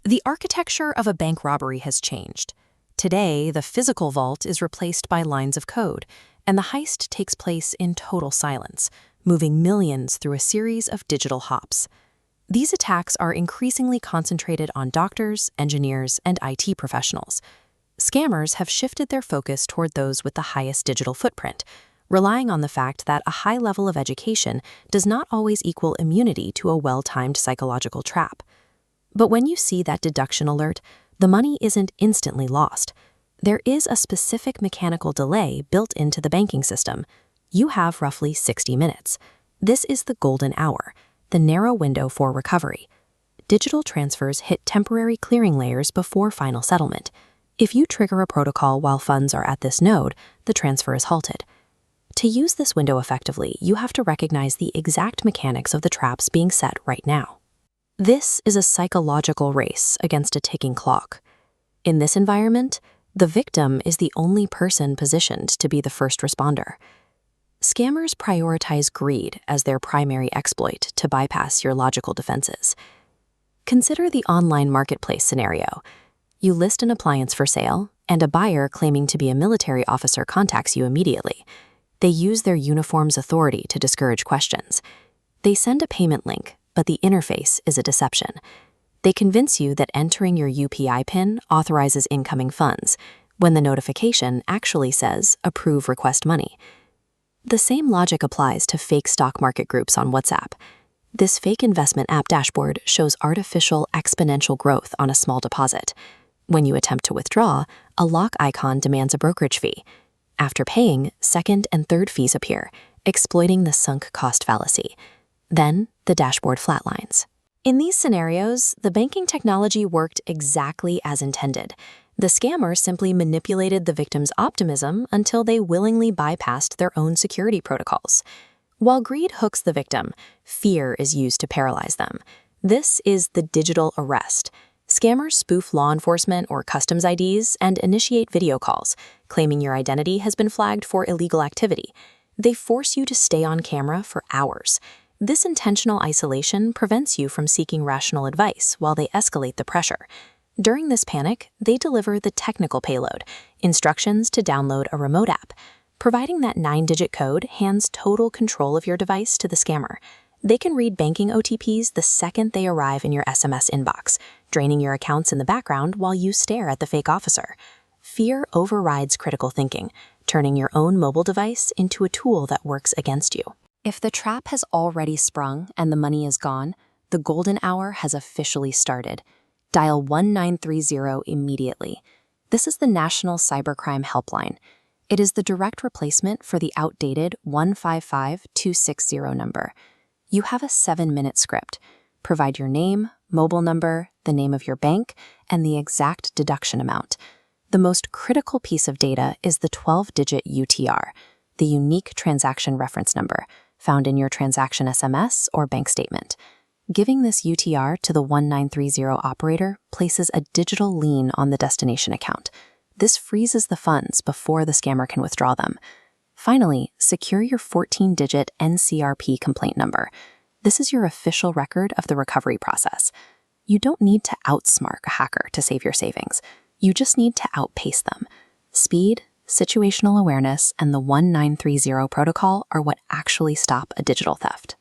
The architecture of a bank robbery has changed. Today, the physical vault is replaced by lines of code, and the heist takes place in total silence, moving millions through a series of digital hops. These attacks are increasingly concentrated on doctors, engineers, and IT professionals. Scammers have shifted their focus toward those with the highest digital footprint, relying on the fact that a high level of education does not always equal immunity to a well-timed psychological trap. But when you see that deduction alert, the money isn't instantly lost. There is a specific mechanical delay built into the banking system. You have roughly 60 minutes. This is the golden hour, the narrow window for recovery. Digital transfers hit temporary clearing layers before final settlement. If you trigger a protocol while funds are at this node, the transfer is halted. To use this window effectively, you have to recognize the exact mechanics of the traps being set right now. This is a psychological race against a ticking clock. In this environment, the victim is the only person positioned to be the first responder. Scammers prioritize greed as their primary exploit to bypass your logical defenses. Consider the online marketplace scenario. You list an appliance for sale, and a buyer claiming to be a military officer contacts you immediately. They use their uniform's authority to discourage questions. They send a payment link, but the interface is a deception. They convince you that entering your UPI PIN authorizes incoming funds, when the notification actually says, "Approve request money." The same logic applies to fake stock market groups on WhatsApp. This fake investment app dashboard shows artificial exponential growth on a small deposit. When you attempt to withdraw, a lock icon demands a brokerage fee. After paying, second and third fees appear, exploiting the sunk cost fallacy. Then, the dashboard flatlines. In these scenarios, the banking technology worked exactly as intended. The scammer simply manipulated the victim's optimism until they willingly bypassed their own security protocols. While greed hooks the victim, fear is used to paralyze them. This is the digital arrest. Scammers spoof law enforcement or customs IDs and initiate video calls, claiming your identity has been flagged for illegal activity. They force you to stay on camera for hours. This intentional isolation prevents you from seeking rational advice while they escalate the pressure. During this panic, they deliver the technical payload, instructions to download a remote app. Providing that 9-digit code hands total control of your device to the scammer. They can read banking OTPs the second they arrive in your SMS inbox, draining your accounts in the background while you stare at the fake officer. Fear overrides critical thinking, turning your own mobile device into a tool that works against you. If the trap has already sprung and the money is gone, the golden hour has officially started. Dial 1930 immediately. This is the National Cybercrime Helpline. It is the direct replacement for the outdated 155260 number. You have a 7-minute script. Provide your name, mobile number, the name of your bank, and the exact deduction amount. The most critical piece of data is the 12-digit UTR, the unique transaction reference number, found in your transaction SMS or bank statement. Giving this UTR to the 1930 operator places a digital lien on the destination account. This freezes the funds before the scammer can withdraw them. Finally, secure your 14-digit NCRP complaint number. This is your official record of the recovery process. You don't need to outsmart a hacker to save your savings. You just need to outpace them. Speed, situational awareness, and the 1930 protocol are what actually stop a digital theft.